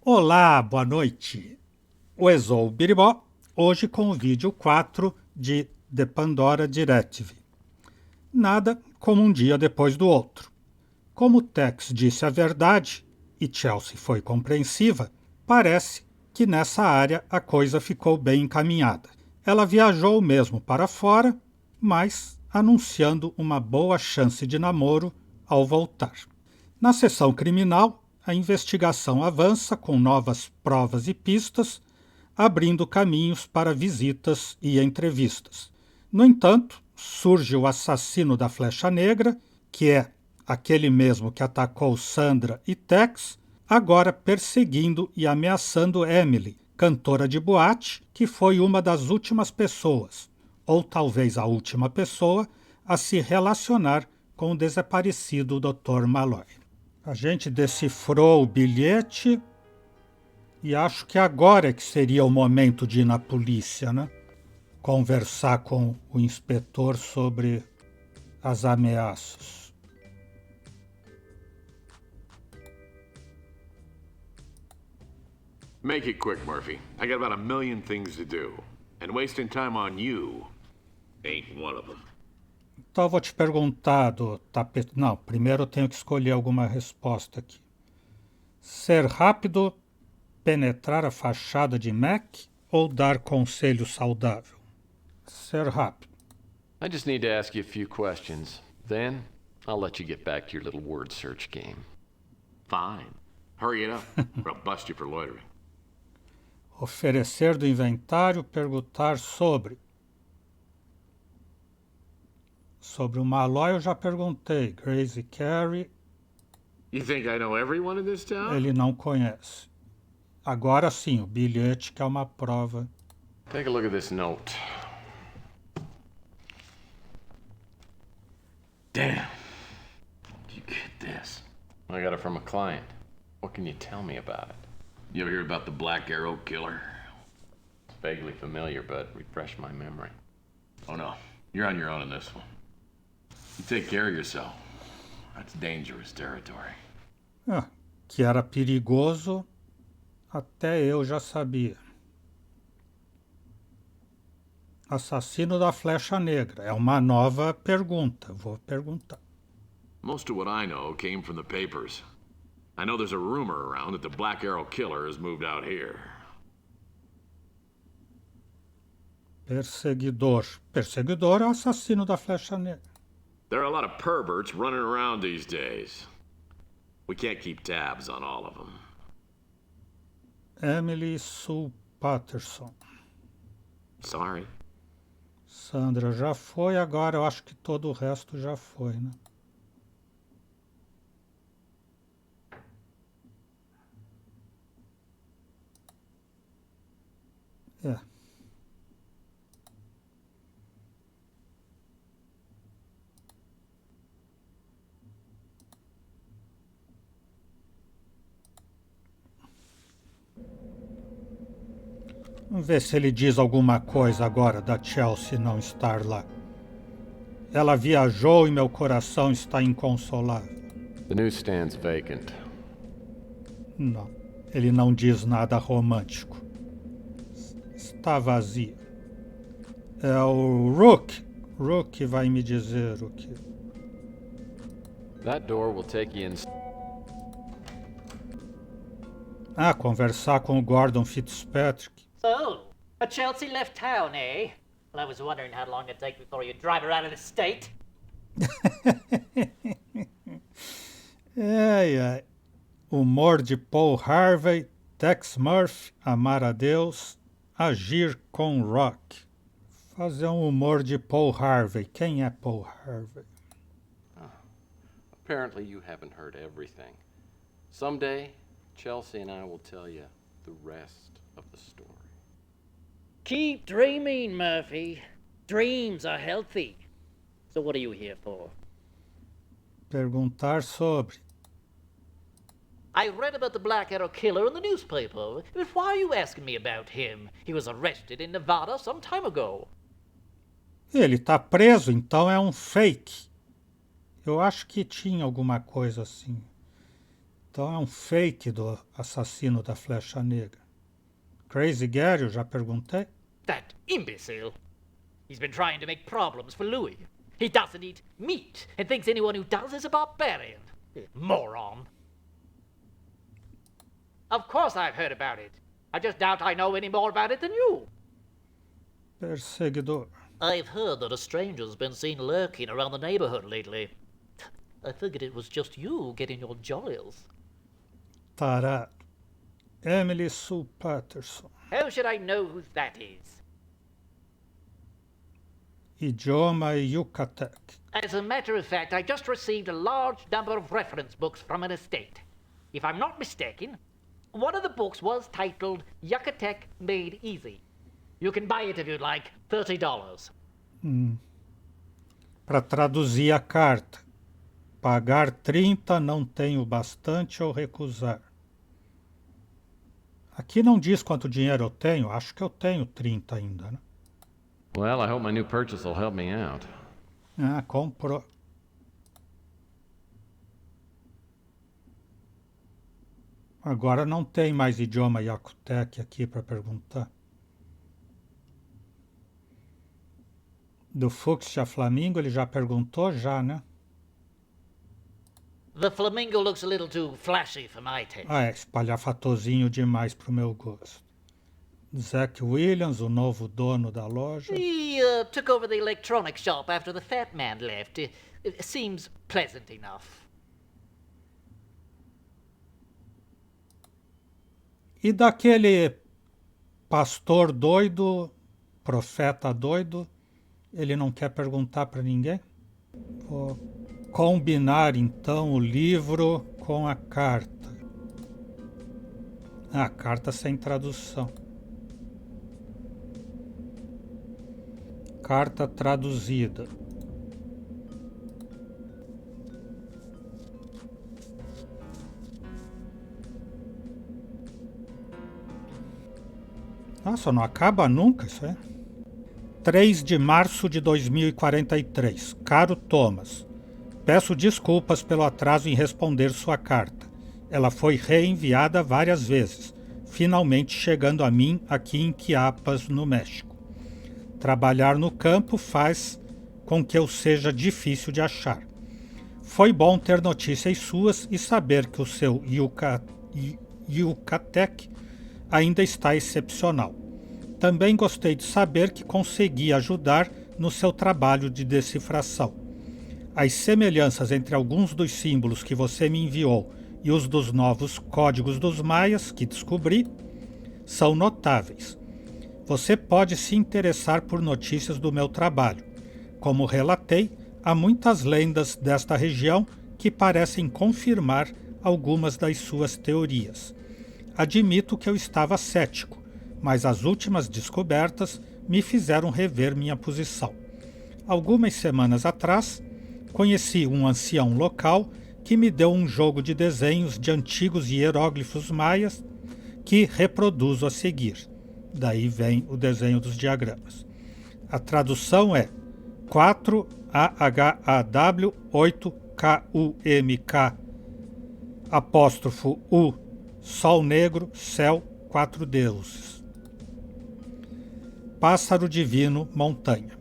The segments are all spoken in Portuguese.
Olá, boa noite. O Exou Biribó, hoje com o vídeo 4 de The Pandora Directive. Nada como um dia depois do outro. Como Tex disse a verdade, e Chelsea foi compreensiva, parece que nessa área a coisa ficou bem encaminhada. Ela viajou mesmo para fora, mas anunciando uma boa chance de namoro ao voltar. Na seção criminal, a investigação avança com novas provas e pistas, abrindo caminhos para visitas e entrevistas. No entanto, surge o assassino da Flecha Negra, que é aquele mesmo que atacou Sandra e Tex, agora perseguindo e ameaçando Emily, cantora de boate, que foi uma das últimas pessoas, ou talvez a última pessoa, a se relacionar com o desaparecido Dr. Malloy. A gente decifrou o bilhete e acho que agora é que seria o momento de ir na polícia, né? Conversar com o inspetor sobre as ameaças. Make it quick, Murphy. I got about a million things to do. And wasting time on you ain't one of them. Então eu vou te perguntar do tapete... Não, primeiro eu tenho que escolher alguma resposta aqui. Ser rápido, penetrar a fachada de Mac ou dar conselho saudável? Ser rápido. I just need to ask you a few questions. Then, I'll let you get back to your little word search game. Fine. Hurry it up, or I'll bust you for loitering. Oferecer do inventário, perguntar sobre. Sobre o Malloy eu já perguntei. Grace Carey, You think I know everyone in this town? ele não conhece. Agora sim, o bilhete que é uma prova. Take a look at this note. Damn. Did you get this? I got it from a client. What can you tell me about it? You ever hear about the Black Arrow Killer? It's vaguely familiar, but refresh my memory. Oh no, you're on your own in this one. You take care of yourself. That's dangerous territory. Que era perigoso, até eu já sabia. Assassino da Flecha Negra. É uma nova pergunta. Vou perguntar. Most of what I know came from the papers. I know there's a rumor around that the Black Arrow Killer has moved out here. Perseguidor. Perseguidor é o assassino da Flecha Negra. There are a lot of perverts running around these days. We can't keep tabs on all of them. Emily Sue Patterson. Sorry. Sandra já foi, agora eu acho que todo o resto já foi, né? É. Vamos ver se ele diz alguma coisa agora da Chelsea não estar lá. Ela viajou e meu coração está inconsolável. The newsstand's vacant. Não, ele não diz nada romântico. Está vazio. É o Rook. Rook vai me dizer o que... That door will take you in. Conversar com o Gordon Fitzpatrick. So, a Chelsea left town, eh? Well, I was wondering how long it'd take before you'd drive her out of the state. Ai. Humor de Paul Harvey, Tex Murphy, amar a Deus, agir com rock. Fazer um humor de Paul Harvey. Quem é Paul Harvey? Apparently, you haven't heard everything. Someday, Chelsea and I will tell you the rest of the story. Keep dreaming, Murphy. Dreams are healthy. So what are you here for? Perguntar sobre. I read about the Black Arrow Killer in the newspaper. But why are you asking me about him? He was arrested in Nevada some time ago. Ele está preso, então é um fake. Eu acho que tinha alguma coisa assim. Então é um fake do assassino da flecha negra. Crazy Gary, eu já perguntei. That imbecile. He's been trying to make problems for Louis. He doesn't eat meat and thinks anyone who does is a barbarian. Moron. Of course I've heard about it. I just doubt I know any more about it than you. Perseguidor. I've heard that a stranger's been seen lurking around the neighborhood lately. I figured it was just you getting your jollies. Tarado. Emily Sue Patterson. How should I know who that is? Idioma Yucatec. As a matter of fact, I just received a large number of reference books from an estate. If I'm not mistaken, one of the books was titled Yucatec Made Easy. You can buy it if you'd like, $30. Para traduzir a carta. Pagar 30, não tenho bastante ou recusar. Aqui não diz quanto dinheiro eu tenho. Acho que eu tenho 30 ainda, né? Well, I hope my new purchase will help me out. Ah, comprou. Agora não tem mais idioma Yakutec aqui para perguntar. Do Fuchsia Flamingo ele já perguntou, já, né? The flamingo looks a little too flashy for my taste. Ah, é espalhafatosinho demais pro meu gosto. Zack Williams, o novo dono da loja. He took over the electronics shop after the fat man left. It seems pleasant enough. E daquele pastor doido, profeta doido, ele não quer perguntar para ninguém? Vou combinar então o livro com a carta. Ah, carta sem tradução. Carta traduzida. Nossa, não acaba nunca isso aí. 3 de março de 2043. Caro Thomas, peço desculpas pelo atraso em responder sua carta. Ela foi reenviada várias vezes, finalmente chegando a mim aqui em Chiapas, no México. Trabalhar no campo faz com que eu seja difícil de achar. Foi bom ter notícias suas e saber que o seu Yucatec ainda está excepcional. Também gostei de saber que consegui ajudar no seu trabalho de decifração. As semelhanças entre alguns dos símbolos que você me enviou e os dos novos códigos dos maias que descobri são notáveis. Você pode se interessar por notícias do meu trabalho. Como relatei, há muitas lendas desta região que parecem confirmar algumas das suas teorias. Admito que eu estava cético, mas as últimas descobertas me fizeram rever minha posição. Algumas semanas atrás, conheci um ancião local que me deu um jogo de desenhos de antigos hieróglifos maias que reproduzo a seguir. Daí vem o desenho dos diagramas. A tradução é 4AHAW 8KUMK apóstrofo U Sol negro, céu, 4 deuses. Pássaro divino, montanha.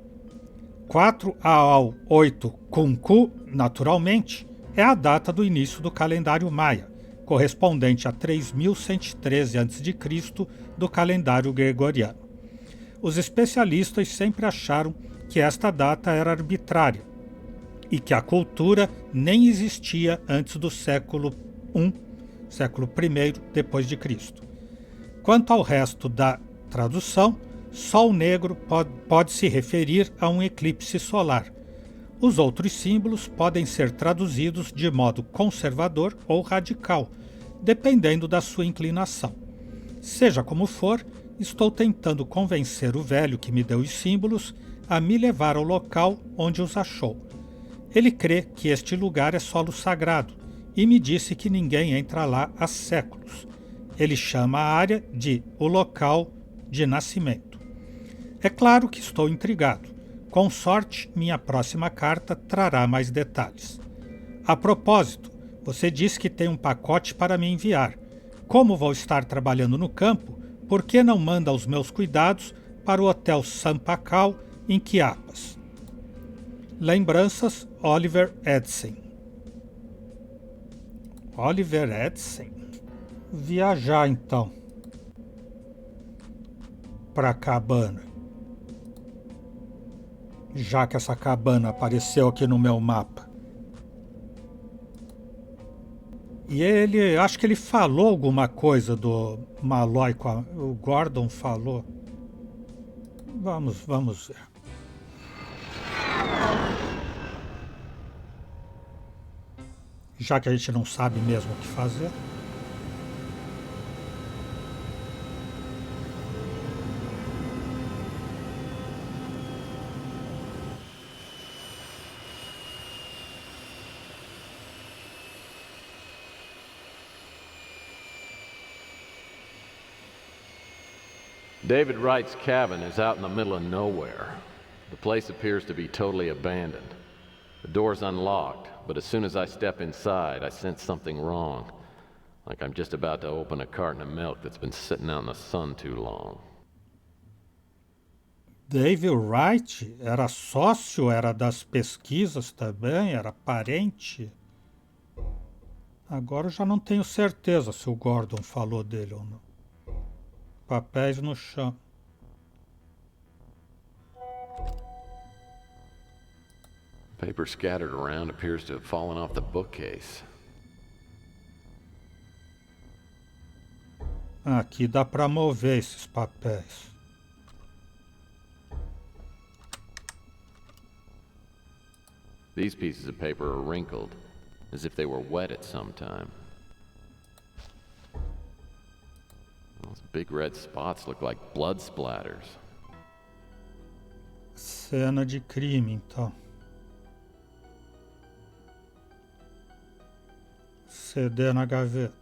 4 ao 8 Kunku, naturalmente, é a data do início do calendário maia, correspondente a 3113 a.C. do calendário gregoriano. Os especialistas sempre acharam que esta data era arbitrária e que a cultura nem existia antes do século I depois de Cristo. Quanto ao resto da tradução, Sol negro pode se referir a um eclipse solar. Os outros símbolos podem ser traduzidos de modo conservador ou radical, dependendo da sua inclinação. Seja como for, estou tentando convencer o velho que me deu os símbolos a me levar ao local onde os achou. Ele crê que este lugar é solo sagrado e me disse que ninguém entra lá há séculos. Ele chama a área de o local de nascimento. É claro que estou intrigado. Com sorte, minha próxima carta trará mais detalhes. A propósito, Você disse que tem um pacote para me enviar. Como vou estar trabalhando no campo, por que não manda os meus cuidados para o Hotel Sampacal, em Chiapas? Lembranças, Oliver Edson. Oliver Edson? Viajar, então. Para a cabana. Já que essa cabana apareceu aqui no meu mapa. E ele, acho que ele falou alguma coisa do Malloy, o Gordon falou. Vamos ver. Já que a gente não sabe mesmo o que fazer. David Wright's cabin is out in the middle of nowhere. The place appears to be totally abandoned. The door's unlocked, but as soon as I step inside, I sense something wrong. Like I'm just about to open a carton of milk that's been sitting out in the sun too long. David Wright era sócio, era das pesquisas também, era parente. Agora eu já não tenho certeza se o Gordon falou dele ou não. Papéis no chão. Paper scattered around appears to have fallen off the bookcase. Aqui dá para mover esses papéis. These pieces of paper are wrinkled, as if they were wet at some time. Those big red spots look like blood splatters. Cena de crime, então. CD na gaveta.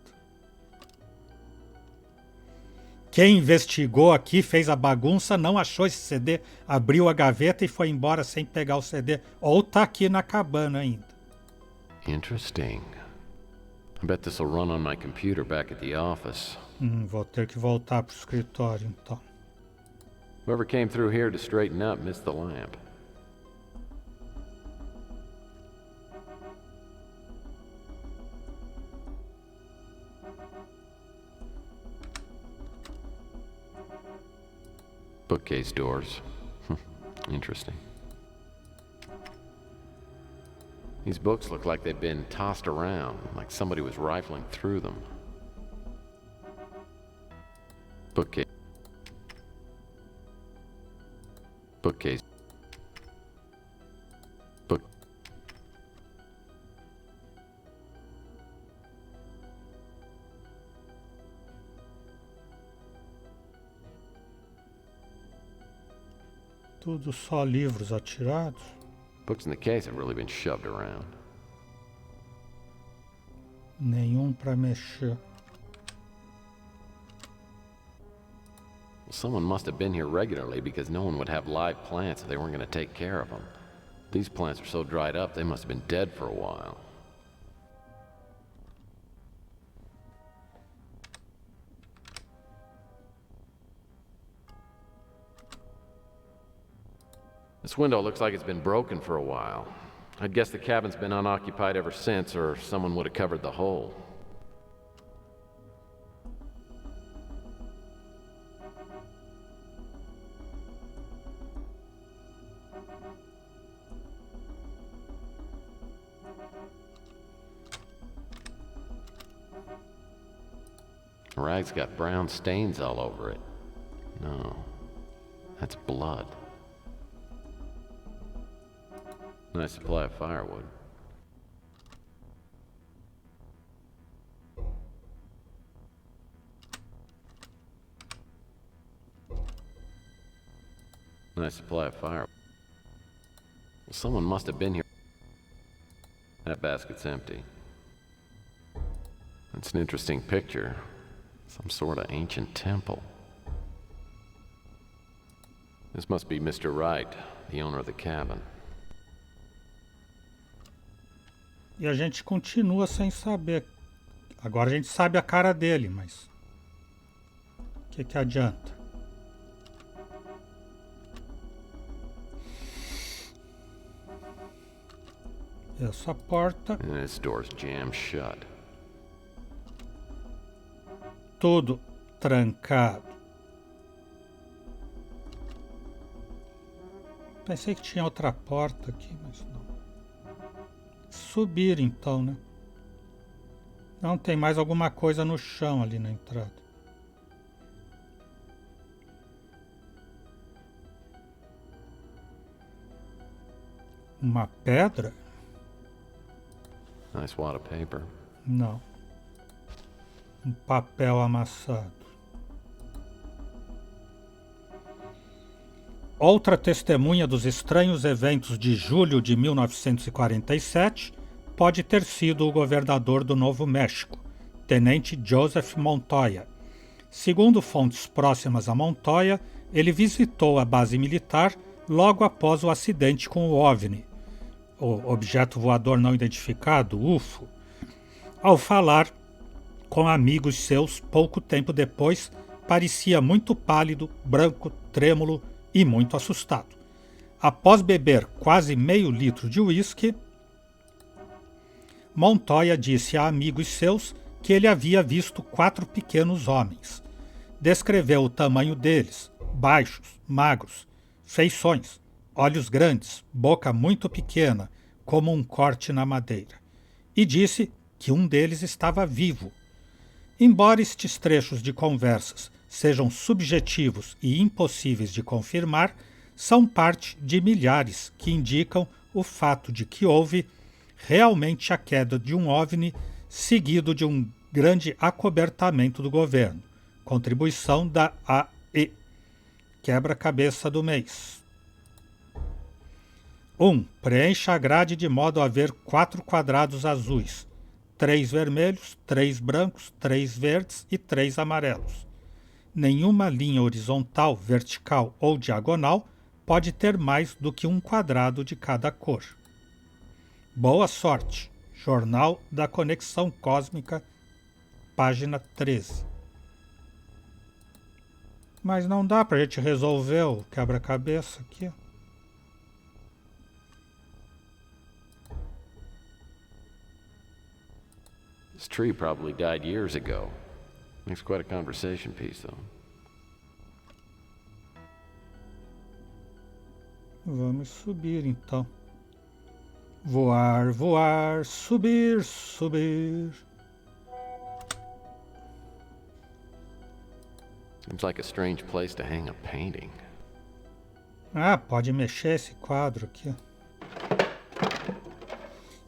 Quem investigou aqui, fez a bagunça, não achou esse CD, abriu a gaveta e foi embora sem pegar o CD. Ou tá aqui na cabana ainda. Interesting. I bet this will run on my computer back at the office. Vou ter que voltar pro escritório, então. Whoever came through here to straighten up missed the lamp. Bookcase doors. Interesting. These books look like they've been tossed around, like somebody was rifling through them. Bookcase. Bookcase. Book. Tudo só livros atirados. Books in the case have really been shoved around. Nenhum para mexer. Well, someone must have been here regularly because no one would have live plants if they weren't going to take care of them. These plants are so dried up, they must have been dead for a while. This window looks like it's been broken for a while. I'd guess the cabin's been unoccupied ever since, or someone would have covered the hole. The rag's got brown stains all over it. No, that's blood. Nice supply of firewood. Nice supply of firewood. Well, someone must have been here. That basket's empty. That's an interesting picture. Some sort of ancient temple. This must be Mr. Wright, the owner of the cabin. E a gente continua sem saber. Agora a gente sabe a cara dele, mas o que adianta? Essa porta. And this door's jammed shut. Tudo trancado. Pensei que tinha outra porta aqui, mas não. Subir então, né? Não, tem mais alguma coisa no chão ali na entrada. Uma pedra? Nice wad of paper. Não. Um papel amassado. Outra testemunha dos estranhos eventos de julho de 1947 pode ter sido o governador do Novo México, tenente Joseph Montoya. Segundo fontes próximas a Montoya, ele visitou a base militar logo após o acidente com o OVNI, o objeto voador não identificado, UFO. Ao falar com amigos seus, pouco tempo depois, parecia muito pálido, branco, trêmulo e muito assustado. Após beber quase meio litro de uísque, Montoya disse a amigos seus que ele havia visto 4 pequenos homens. Descreveu o tamanho deles, baixos, magros, feições, olhos grandes, boca muito pequena, como um corte na madeira. E disse que um deles estava vivo. Embora estes trechos de conversas sejam subjetivos e impossíveis de confirmar, são parte de milhares que indicam o fato de que houve realmente a queda de um OVNI seguido de um grande acobertamento do governo. Contribuição da AE. Quebra-cabeça do mês. 1. Preencha a grade de modo a haver 4 quadrados azuis, 3 vermelhos, 3 brancos, 3 verdes e 3 amarelos. Nenhuma linha horizontal, vertical ou diagonal pode ter mais do que um quadrado de cada cor. Boa sorte. Jornal da Conexão Cósmica, página 13. Mas não dá pra gente resolver o quebra-cabeça aqui. This tree probably died years ago. Makes quite a conversation piece, though. Vamos subir então. Voar, voar, subir, subir. Seems like a strange place to hang a painting. Ah, pode mexer esse quadro aqui.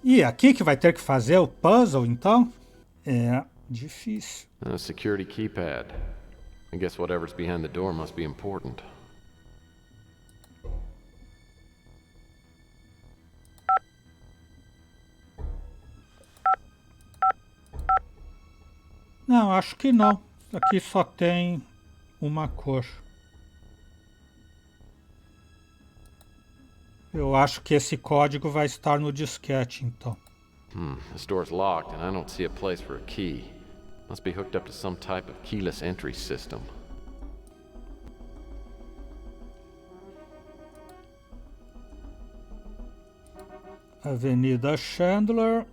E aqui que vai ter que fazer o puzzle, então? É difícil. A security keypad. I guess whatever's behind the door must be important. Não, acho que não. Aqui só tem uma cor. Eu acho que esse código vai estar no disquete, então. This door's locked and I don't see a place for a key. Must be hooked up to some type of keyless entry system. Avenida Chandler,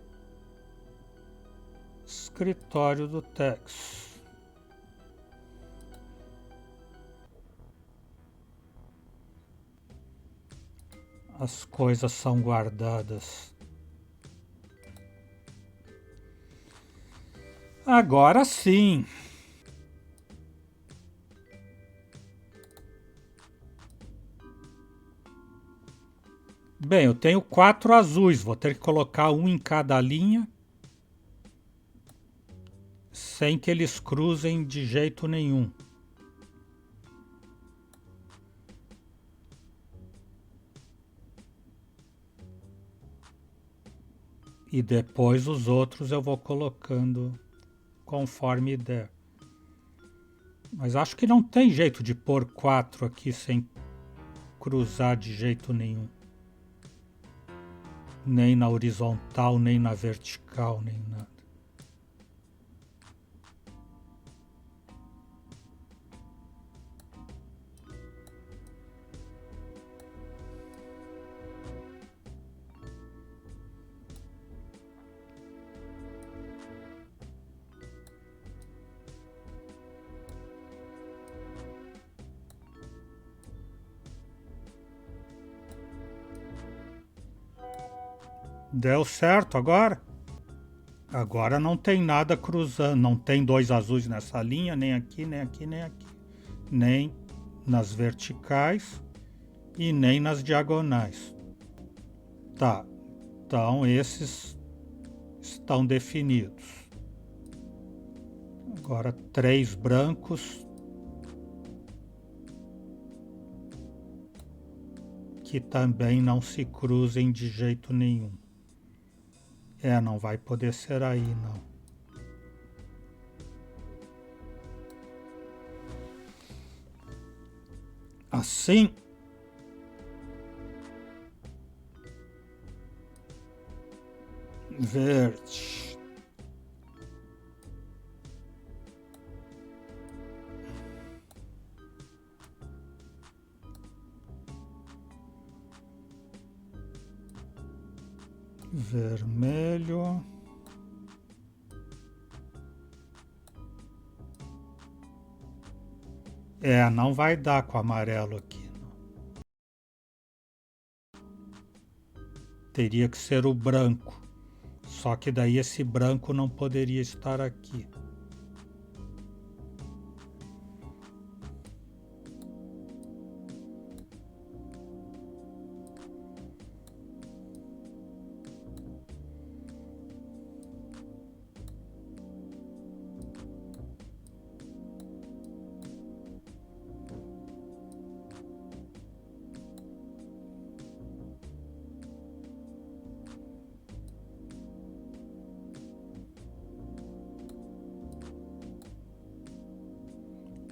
escritório do Tex. As coisas são guardadas. Agora sim. Bem, eu tenho 4 azuis, vou ter que colocar um em cada linha, sem que eles cruzem de jeito nenhum. E depois os outros eu vou colocando conforme der. Mas acho que não tem jeito de pôr 4 aqui sem cruzar de jeito nenhum. Nem na horizontal, nem na vertical, nem nada. Deu certo agora? Agora não tem nada cruzando, não tem dois azuis nessa linha, nem aqui, nem aqui, nem aqui. Nem nas verticais e nem nas diagonais. Tá, então esses estão definidos. Agora 3 brancos que também não se cruzem de jeito nenhum. Não vai poder ser aí, não. Assim, verde. Vermelho. Não vai dar com amarelo aqui. Não. Teria que ser o branco. Só que daí esse branco não poderia estar aqui.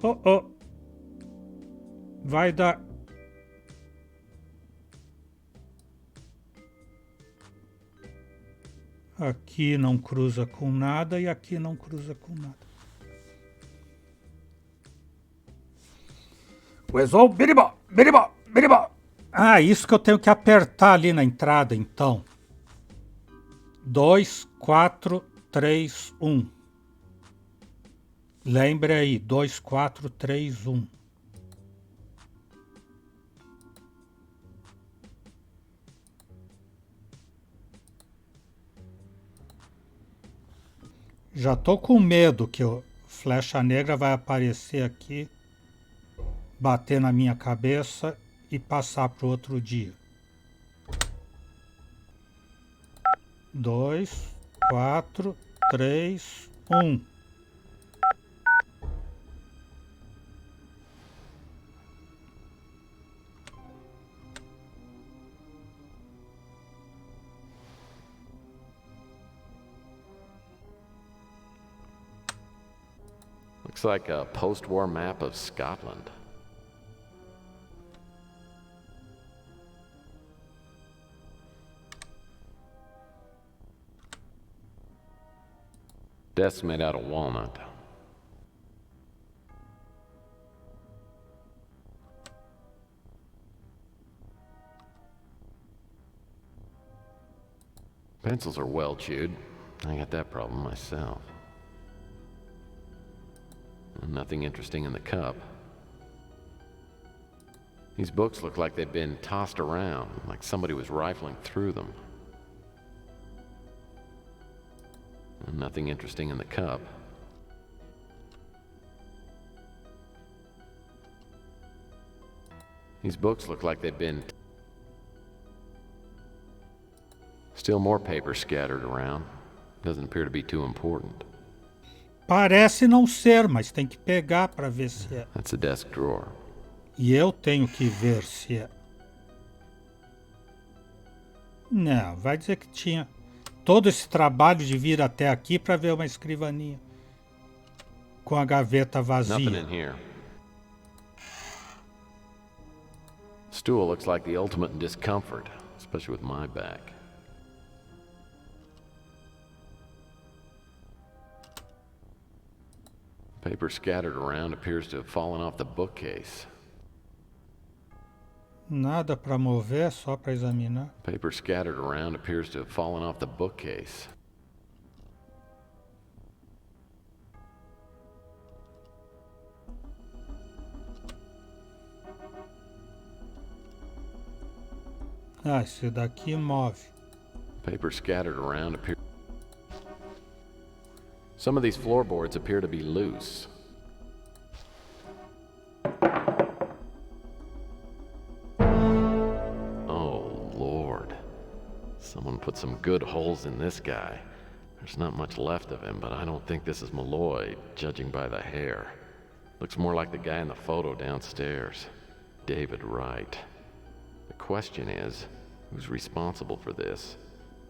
Oh. Vai dar. Aqui não cruza com nada e aqui não cruza com nada. Uezou, biribó, biribó, biribó. Isso que eu tenho que apertar ali na entrada, então. 2, 4, 3, 1. Lembre aí, 2, 4, 3, 1. Já tô com medo que o flecha negra vai aparecer aqui, bater na minha cabeça e passar pro outro dia. 2, 4, 3, 1. Looks like a post-war map of Scotland. Desk made out of walnut. Pencils are well chewed. I got that problem myself. Nothing interesting in the cup. These books look like they've been tossed around, like somebody was rifling through them. Nothing interesting in the cup. These books look like they've been... Still more paper scattered around. Doesn't appear to be too important. Parece não ser, mas tem que pegar para ver se é. That's a desk drawer. E eu tenho que ver se é. Não, vai dizer que tinha todo esse trabalho de vir até aqui para ver uma escrivaninha com a gaveta vazia. Nothing in here. Stool looks like the ultimate in discomfort, especially with my back. Paper scattered around appears to have fallen off the bookcase. Nada para mover, só para examinar. Paper scattered around appears to have fallen off the bookcase. Ah, esse daqui move. Paper scattered around appear. Some of these floorboards appear to be loose. Oh, Lord. Someone put some good holes in this guy. There's not much left of him, but I don't think this is Malloy, judging by the hair. Looks more like the guy in the photo downstairs. David Wright. The question is, who's responsible for this?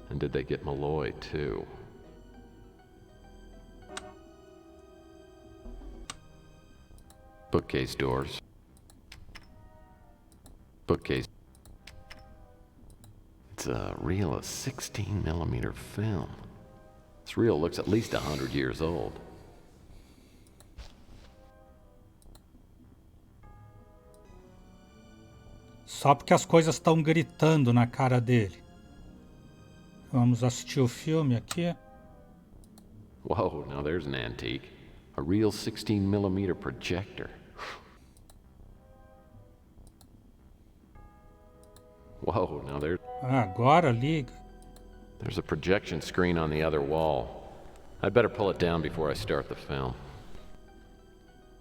And did they get Malloy, too? Bookcase doors. Bookcase. It's a reel of 16mm film. This reel looks at least 100 years old. Só porque as coisas estão gritando na cara dele. Vamos assistir o filme aqui. Whoa, now there's an antique. A real 16mm projector. Whoa, now Agora liga. there's a projection screen on the other wall. I'd better pull it down before I start the film.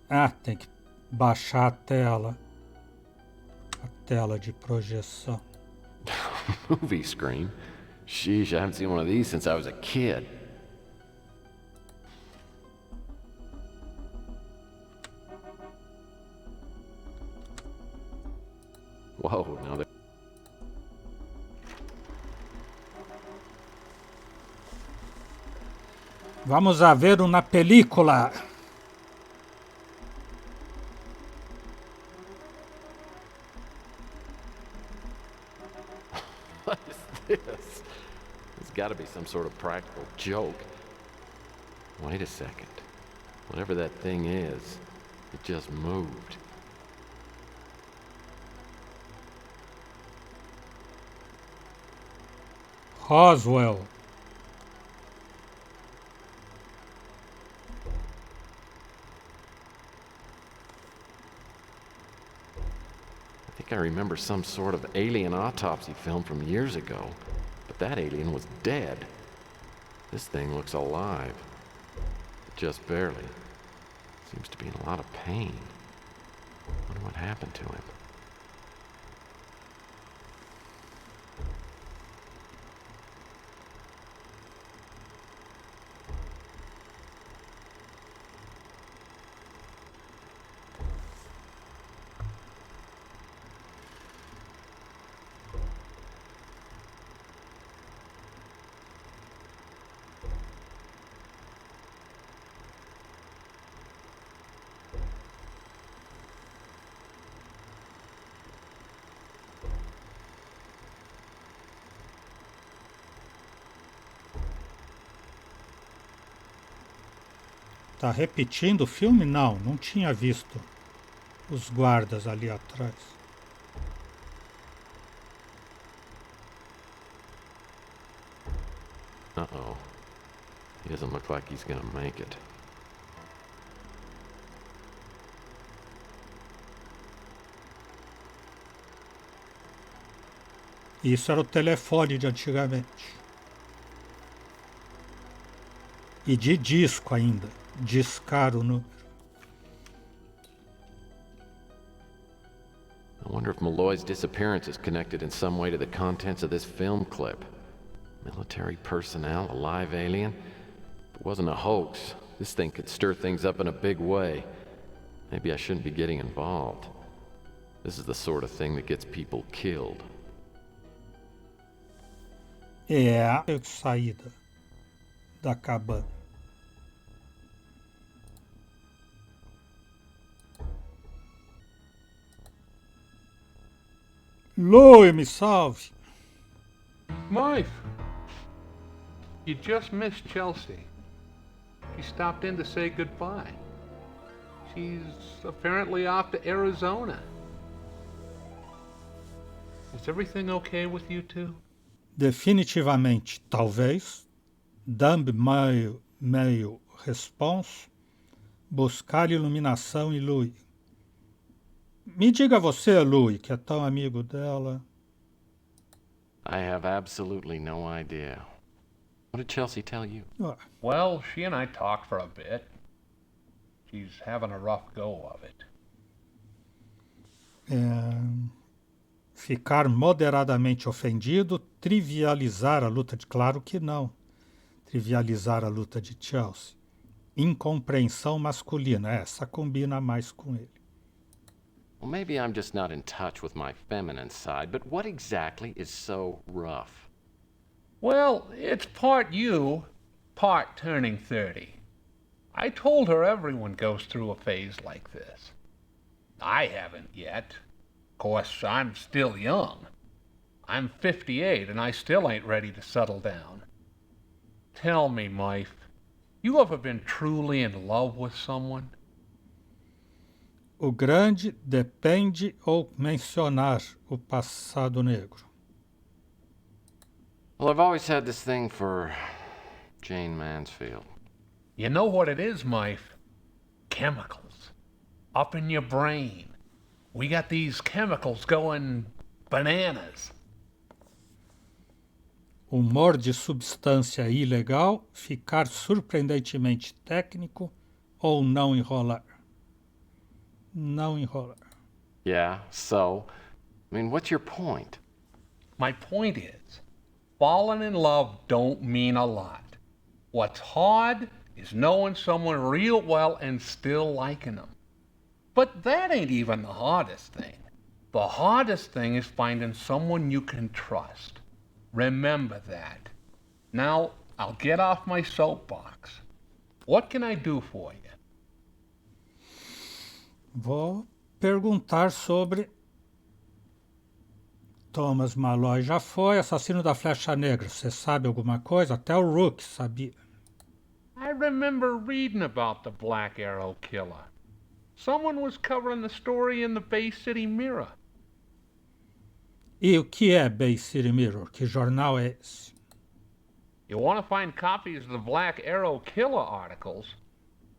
Ah, tem que baixar a tela. A tela de projeção. Movie screen? Sheesh, I haven't seen one of these since I was a kid. Whoa, now there... Vamos a ver uma película. What is this? It's got to be some sort of practical joke. Wait a second. Whatever that thing is, it just moved. Roswell. I think I remember some sort of alien autopsy film from years ago, but that alien was dead. This thing looks alive. Just barely. Seems to be in a lot of pain. Wonder what happened to him. Tá repetindo o filme? Não, não tinha visto os guardas ali atrás. Uh-oh. He doesn't look like he's gonna make it. Isso era o telefone de antigamente. E de disco ainda. Discar o número. I wonder if Malloy's disappearance is connected in some way to the contents of this film clip. Military personnel, a live alien? If it wasn't a hoax, this thing could stir things up in a big way. Maybe I shouldn't be getting involved. This is the sort of thing that gets people killed. É a saída da cabana. Loe, me salve. Wife, you just missed Chelsea. She stopped in to say goodbye. She's apparently off to Arizona. Is everything okay with you two? Definitivamente, talvez. Dumb meio response. Buscar iluminação e Louis. Me diga você, Louis, que é tão amigo dela. I have absolutely no idea. What did Chelsea tell you? Ah, Well, she and I talked for a bit. She's having a rough go of it. ficar moderadamente ofendido, trivializar a luta de... Claro que não. Trivializar a luta de Chelsea. Incompreensão masculina. Essa combina mais com ele. Well, maybe I'm just not in touch with my feminine side, but what exactly is so rough? Well, it's part you, part turning 30. I told her everyone goes through a phase like this. I haven't yet. Of course, I'm still young. I'm 58 and I still ain't ready to settle down. Tell me, Mike, you ever been truly in love with someone? O grande depende ou mencionar o passado negro. Well, I've always had this thing for Jane Mansfield. You know what it is, Mike? Chemicals. Up in your brain. We got these chemicals going bananas. Humor de substância ilegal, ficar surpreendentemente técnico ou não enrolar. Não enrolar. Yeah, so, what's your point? My point is, falling in love don't mean a lot. What's hard is knowing someone real well and still liking them. But that ain't even the hardest thing. The hardest thing is finding someone you can trust. Remember that. Now, I'll get off my soapbox. What can I do for you? Vou perguntar sobre Thomas Malloy. Já foi assassino da Flecha Negra. Você sabe alguma coisa? Até o Rook sabia. I remember reading about the Black Arrow killer. Someone was covering the story in the Bay City Mirror. E o que é Bay City Mirror? Que jornal é esse? You want to find copies of the Black Arrow killer articles?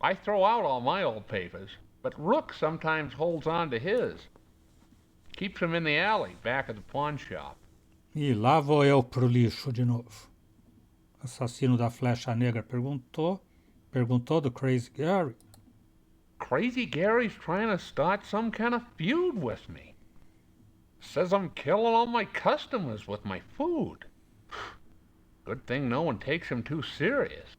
I throw out all my old papers, but Rook sometimes holds on to his. Keeps them in the alley back of the pawn shop. E lá vou eu pro lixo de novo. Assassino da Flecha Negra perguntou do Crazy Gary. Crazy Gary's trying to start some kind of feud with me. Says I'm killing all my customers with my food. Good thing no one takes him too serious.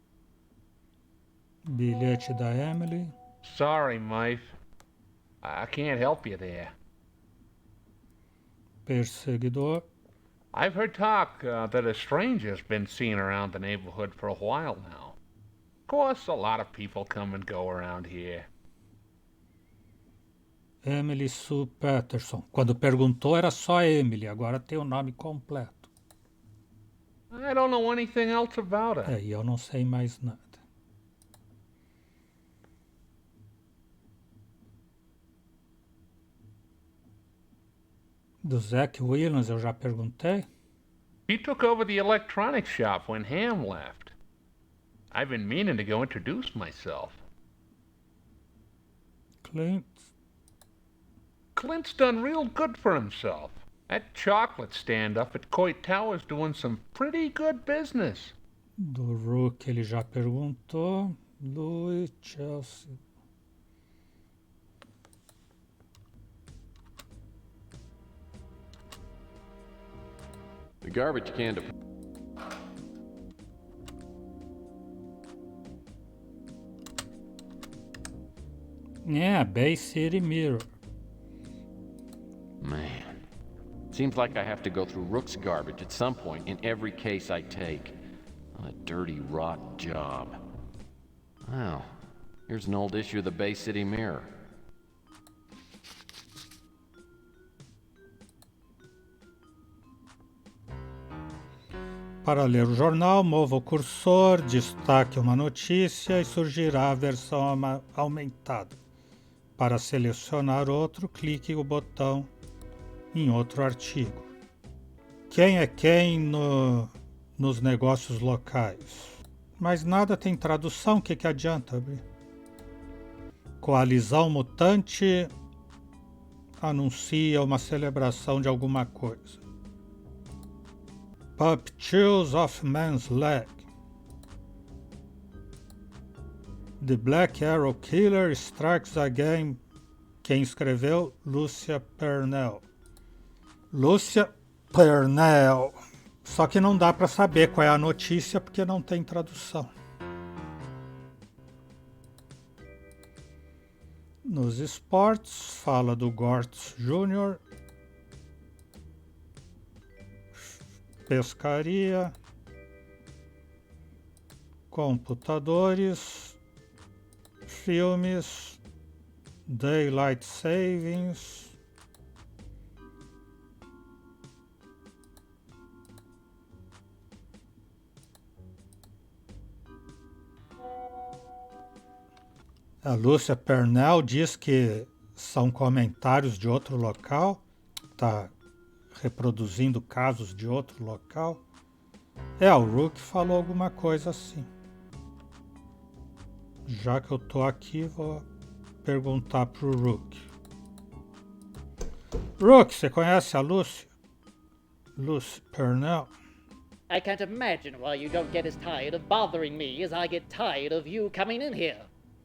Bilhete da Emily. Sorry, Mike. I can't help you there. Perseguidor. I've heard talk that a stranger's been seen around the neighborhood for a while now. Of course, a lot of people come and go around here. Emily Sue Patterson. Quando perguntou era só Emily, agora tem o nome completo. I don't know anything else about her. E eu não sei mais nada. Do Zach Williams eu já perguntei. He took over the electronics shop when Ham left. I've been meaning to go introduce myself. Clint's done real good for himself. That chocolate stand up at Coit Tower's doing some pretty good business. Do Rook ele já perguntou. Louis, Chelsea. The garbage can to... Yeah, Bay City Mirror. Man. Seems like I have to go through Rook's garbage at some point in every case I take. A dirty, rotten job. Well, here's an old issue of the Bay City Mirror. Para ler o jornal, mova o cursor, destaque uma notícia e surgirá a versão aumentada. Para selecionar outro, clique o botão em outro artigo. Quem é quem nos negócios locais? Mas nada tem tradução, o que adianta abrir? Coalizão mutante anuncia uma celebração de alguma coisa. Pup chews off man's leg. The Black Arrow Killer strikes again. Quem escreveu? Lúcia Pernell. Lúcia Pernell. Só que não dá para saber qual é a notícia porque não tem tradução. Nos esportes, fala do Gortz Jr., pescaria, computadores, filmes, daylight savings, a Lúcia Pernell diz que são comentários de outro local, está reproduzindo casos de outro local. O Rook falou alguma coisa assim. Já que eu tô aqui, vou perguntar pro Rook. Rook, você conhece a Lúcia? Lúcia Pernell? I can't imagine why you don't get as tired of bothering me as I get tired of you coming in here.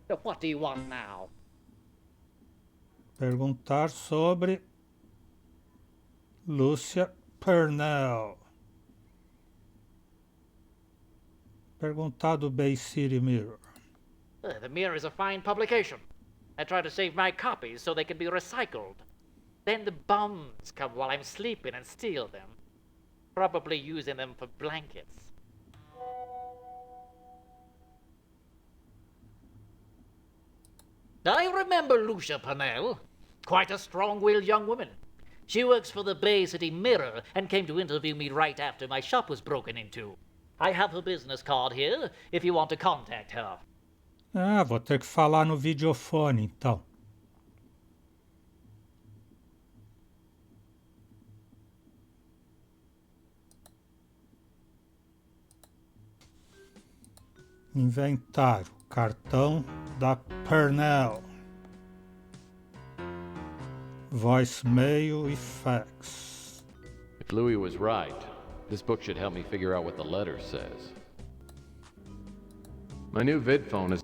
So what do you want now? Perguntar sobre Lúcia Pernell. Perguntar do Bay City Mirror. The Mirror is a fine publication. I try to save my copies so they can be recycled. Then the bums come while I'm sleeping and steal them. Probably using them for blankets. I remember Lucia Pernell. Quite a strong-willed young woman. She works for the Bay City Mirror and came to interview me right after my shop was broken into. I have her business card here if you want to contact her. Vou ter que falar no videofone, então. Inventário, cartão da Pernell. Voicemail e fax. If Louis was right, this book should help me figure out what the letter says. My new vid phone is...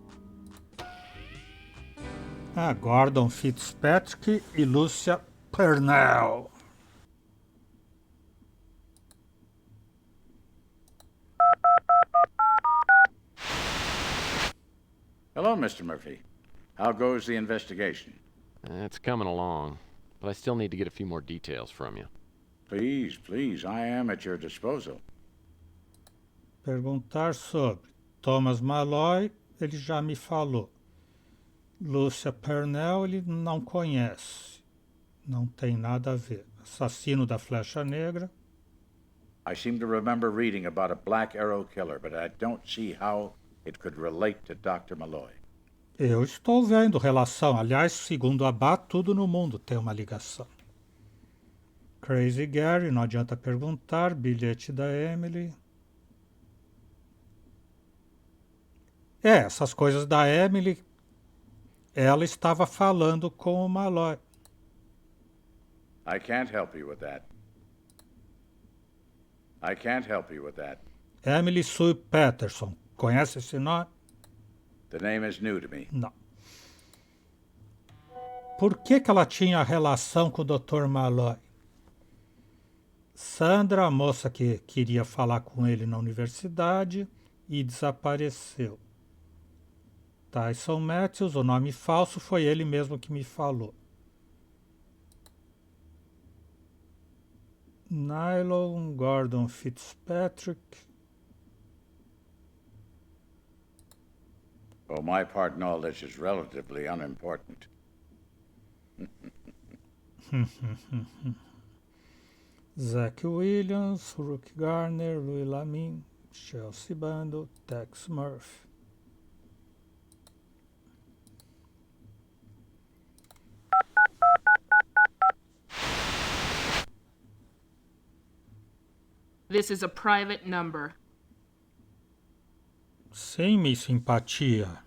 Gordon Fitzpatrick e Lúcia Pernell. Hello, Mr. Murphy. How goes the investigation? It's coming along, but I still need to get a few more details from you. Please, please, I am at your disposal. Perguntar sobre Thomas Malloy, ele já me falou. Lúcia Pernell, ele não conhece. Não tem nada a ver. Assassino da Flecha Negra. I seem to remember reading about a Black Arrow killer, but I don't see how it could relate to Dr. Malloy. Eu estou vendo relação. Aliás, segundo a Bá, tudo no mundo tem uma ligação. Crazy Gary, não adianta perguntar. Bilhete da Emily. Essas coisas da Emily, ela estava falando com o Malloy. I can't help you with that. I can't help you with that. Emily Sue Patterson. Conhece esse nome? The name is new to me. Não. Por que ela tinha relação com o Dr. Malloy? Sandra, a moça que queria falar com ele na universidade e desapareceu. Tyson Matthews, o nome falso, foi ele mesmo que me falou. Nylon, Gordon Fitzpatrick. Well, my part in all this is relatively unimportant. Zach Williams, Rook Garner, Louis Lamin, Chelsea Bando, Tex Murphy. This is a private number. Sim, Miss Simpatia.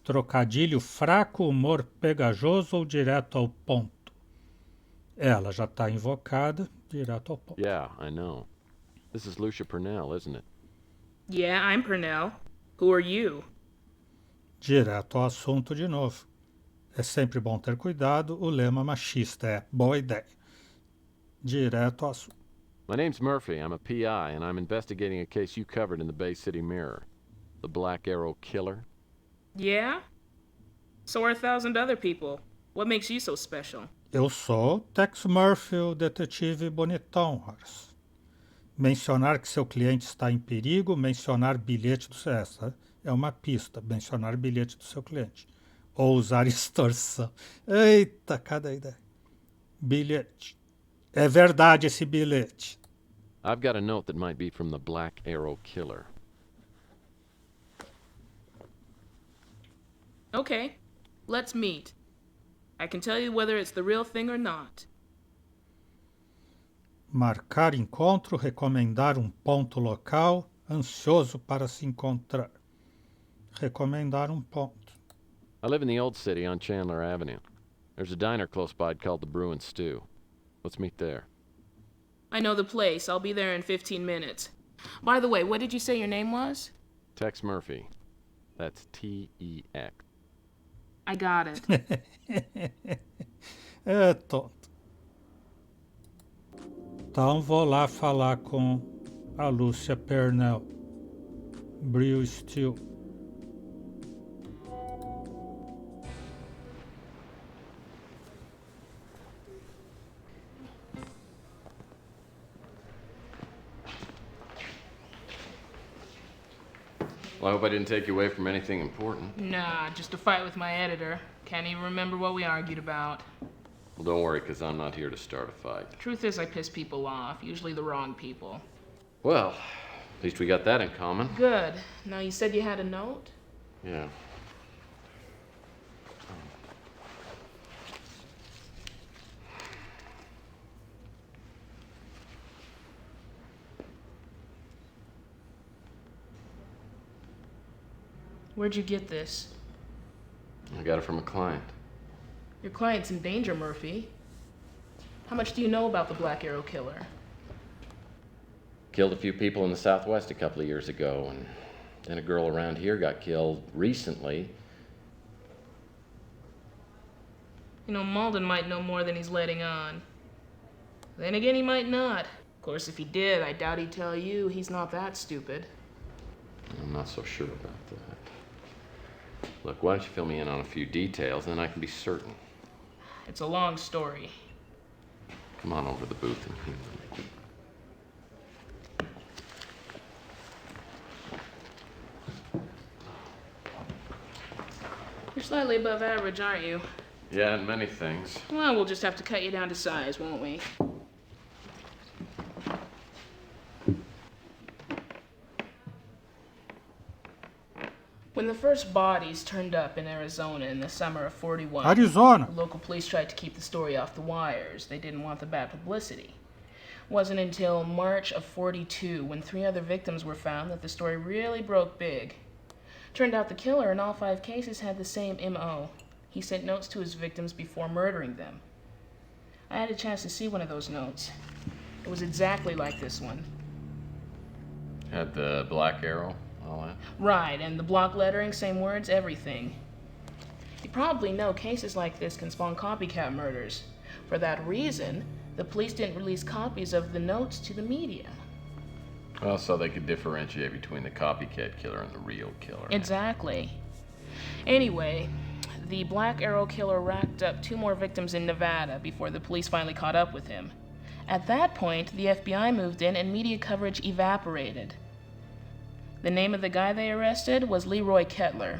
Trocadilho fraco, humor pegajoso ou direto ao ponto? Ela já está invocada, direto ao ponto. Yeah, I know. This is Lucia Purnell, isn't it? Yeah, I'm Purnell. Who are you? Direto ao assunto de novo. É sempre bom ter cuidado, o lema machista é boa ideia. Direto ao assunto. My name's Murphy. I'm a PI, and I'm investigating a case you covered in the Bay City Mirror. The Black Arrow Killer. Yeah? So are 1,000 other people. What makes you so special? Eu sou Tex Murphy, o detetive bonitão, Horace. Mencionar que seu cliente está em perigo, mencionar bilhete do seu... Essa é uma pista, mencionar bilhete do seu cliente. Ou usar extorsão. Eita, cada ideia. Bilhete. É verdade esse bilhete. I've got a note that might be from the Black Arrow Killer. Okay, let's meet. I can tell you whether it's the real thing or not. Marcar encontro, recomendar ponto local, ansioso para se encontrar. Recomendar ponto. I live in the old city on Chandler Avenue. There's a diner close by called the Brew and Stew. Let's meet there. I know the place. I'll be there in 15 minutes. By the way, what did you say your name was? Tex Murphy. That's T-E-X. I got it. É tonto. Então vou lá falar com a Lucia Purnell. Brew Stew. Well, I hope I didn't take you away from anything important. Nah, just a fight with my editor. Can't even remember what we argued about. Well, don't worry, because I'm not here to start a fight. Truth is, I piss people off, usually the wrong people. Well, at least we got that in common. Good. Now, you said you had a note? Yeah. Where'd you get this? I got it from a client. Your client's in danger, Murphy. How much do you know about the Black Arrow Killer? Killed a few people in the Southwest a couple of years ago, and then a girl around here got killed recently. You know, Malden might know more than he's letting on. Then again, he might not. Of course, if he did, I doubt he'd tell you. He's not that stupid. I'm not so sure about that. Look, why don't you fill me in on a few details, and then I can be certain. It's a long story. Come on over to the booth and hear me. You're slightly above average, aren't you? Yeah, and many things. Well, we'll just have to cut you down to size, won't we? When the first bodies turned up in Arizona in the summer of '41, Arizona. local police tried to keep the story off the wires. They didn't want the bad publicity. It wasn't until March of '42, when 3 other victims were found, that the story really broke big. Turned out the killer in all 5 cases had the same M.O. He sent notes to his victims before murdering them. I had a chance to see one of those notes. It was exactly like this one. Had the black arrow, all that? Right, and the block lettering, same words, everything. You probably know cases like this can spawn copycat murders. For that reason, the police didn't release copies of the notes to the media. Well, so they could differentiate between the copycat killer and the real killer. Exactly. Anyway, the Black Arrow Killer racked up 2 more victims in Nevada before the police finally caught up with him. At that point, the FBI moved in and media coverage evaporated. The name of the guy they arrested was Leroy Kettler.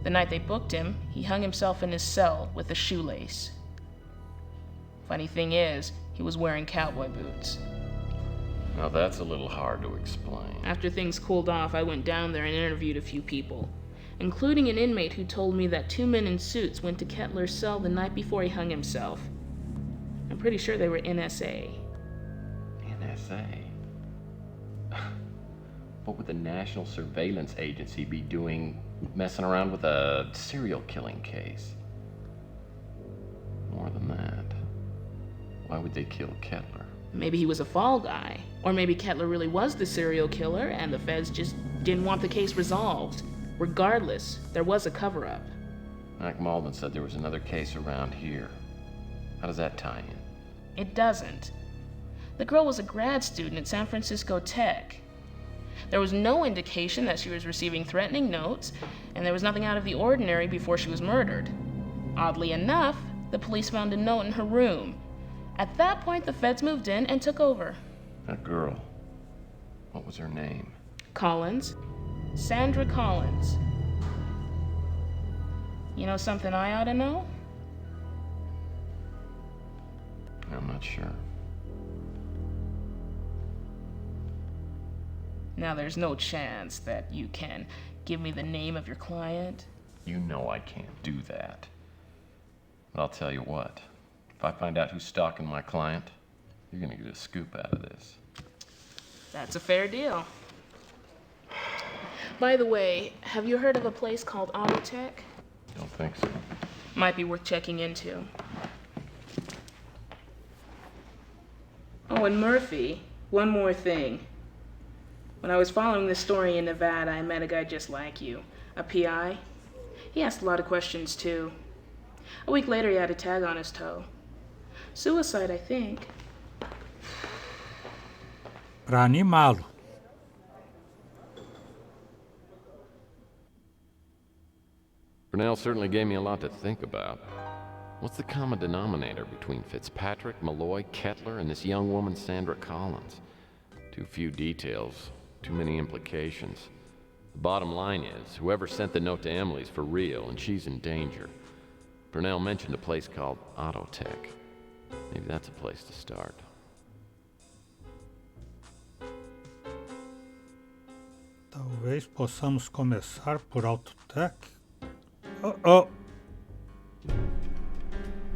The night they booked him, he hung himself in his cell with a shoelace. Funny thing is, he was wearing cowboy boots. Now that's a little hard to explain. After things cooled off, I went down there and interviewed a few people. including an inmate who told me that 2 men in suits went to Kettler's cell the night before he hung himself. I'm pretty sure they were NSA. NSA? What would the National Surveillance Agency be doing messing around with a serial killing case? More than that, why would they kill Kettler? Maybe he was a fall guy. Or maybe Kettler really was the serial killer and the feds just didn't want the case resolved. Regardless, there was a cover-up. Mac Malden said there was another case around here. How does that tie in? It doesn't. The girl was a grad student at San Francisco Tech. There was no indication that she was receiving threatening notes, and there was nothing out of the ordinary before she was murdered. Oddly enough, the police found a note in her room. At that point, the feds moved in and took over. That girl, what was her name? Collins. Sandra Collins. You know something I ought to know? I'm not sure. Now, there's no chance that you can give me the name of your client? You know I can't do that. But I'll tell you what. If I find out who's stalking my client, you're gonna get a scoop out of this. That's a fair deal. By the way, have you heard of a place called Autotech? Don't think so. Might be worth checking into. Oh, and Murphy, one more thing. When I was following this story in Nevada, I met a guy just like you, a PI. He asked a lot of questions, too. A week later, he had a tag on his toe. Suicide, I think. Para animá-lo. Brunel certainly gave me a lot to think about. What's the common denominator between Fitzpatrick, Malloy, Kettler, and this young woman, Sandra Collins? Too few details, too many implications. The bottom line is, whoever sent the note to Emily's for real, and she's in danger. Brunel mentioned a place called Autotech. Maybe that's a place to start. Talvez possamos começar por Autotech. Oh.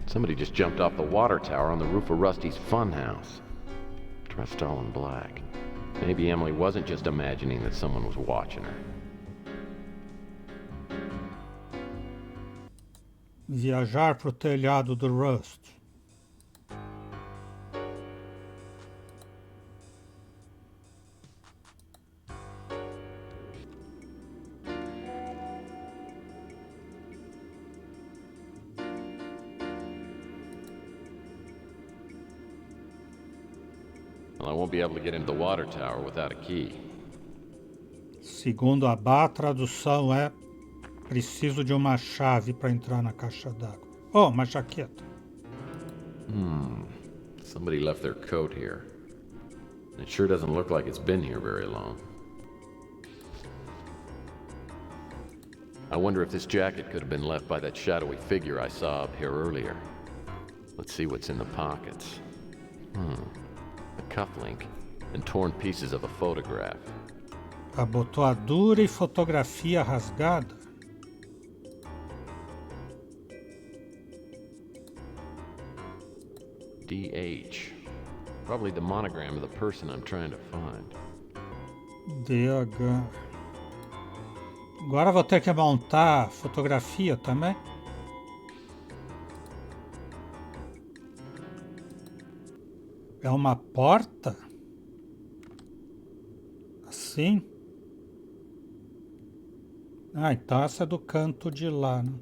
Somebody just jumped off the water tower on the roof of Rusty's funhouse. Dressed all in black. Maybe Emily wasn't just imagining that someone was watching her. Viajar pro telhado do Rust. Well, I won't be able to get into the water tower without a key. Segundo a Bá, a tradução é: preciso de uma chave para entrar na caixa d'água. Oh, uma jaqueta. Somebody left their coat here. It sure doesn't look like it's been here very long. I wonder if this jacket could have been left by that shadowy figure I saw up here earlier. Let's see what's in the pockets. A cufflink and torn pieces of a photograph. Abotoadura e fotografia rasgada. DH. Probably the monogram of the person I'm trying to find. DH. Agora vou ter que montar a fotografia também. É uma porta? Assim? Ah, então essa é do canto de lá, né?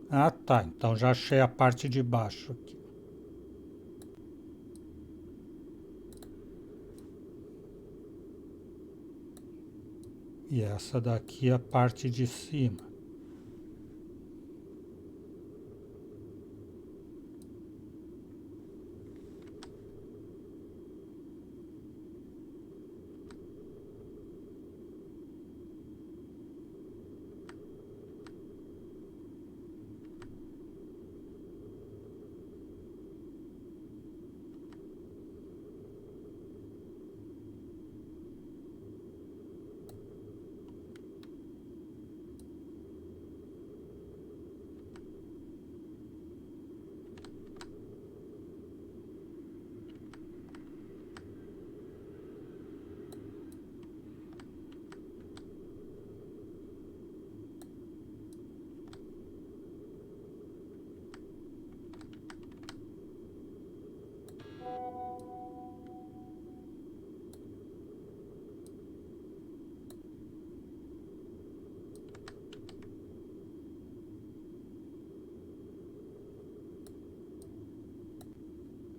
Ah, tá. Então já achei a parte de baixo aqui. E essa daqui é a parte de cima.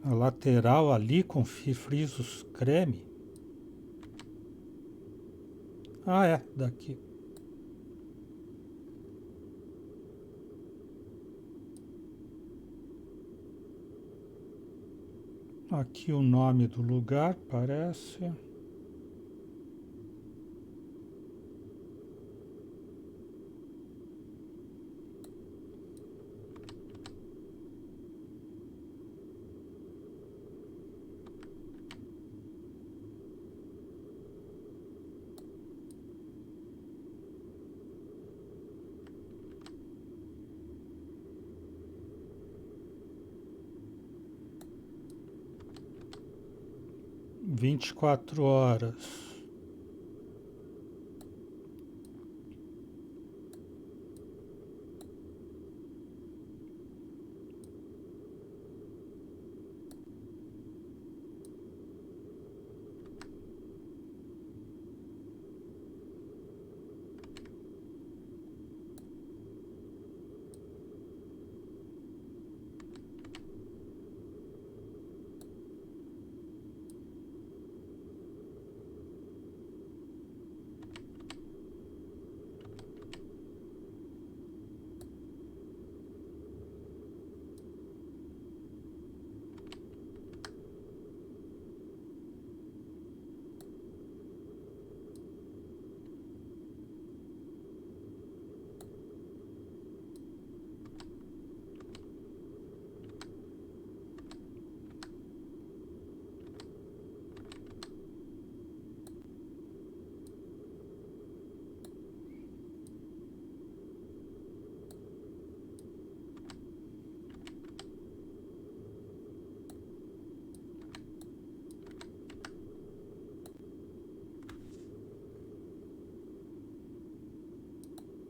A lateral ali com frisos creme. Ah, é, daqui. Aqui o nome do lugar, parece. Vinte e 24 horas.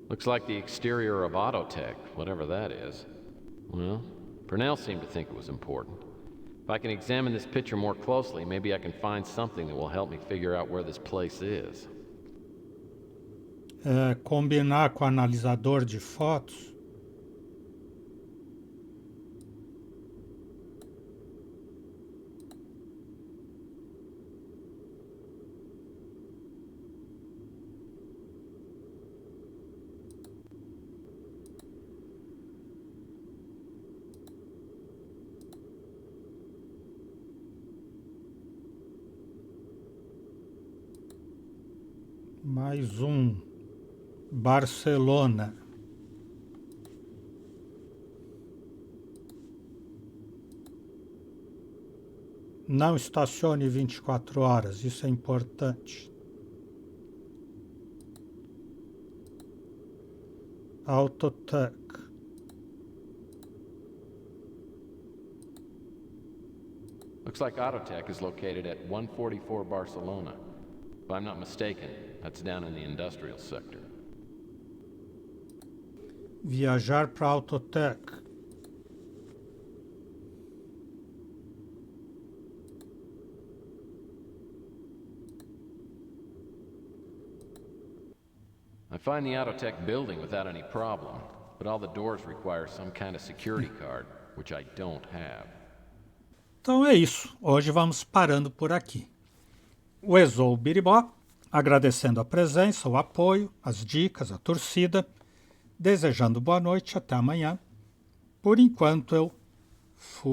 Looks like the exterior of Autotech, whatever that is. Well, Purnell seemed to think it was important. If I can examine this picture more closely, maybe I can find something that will help me figure out where this place is. Combinar com o analisador de fotos. Mais um. Barcelona. Não estacione 24 horas, isso é importante. Autotech. Looks like Autotech is located at 144 Barcelona. If I'm not mistaken, that's down in the industrial sector. Viajar para Autotech. I find the Autotech building without any problem, but all the doors require some kind of security card, which I don't have. Então é isso. Hoje vamos parando por aqui. O Exou Biribó, agradecendo a presença, o apoio, as dicas, a torcida, desejando boa noite, até amanhã. Por enquanto eu fui.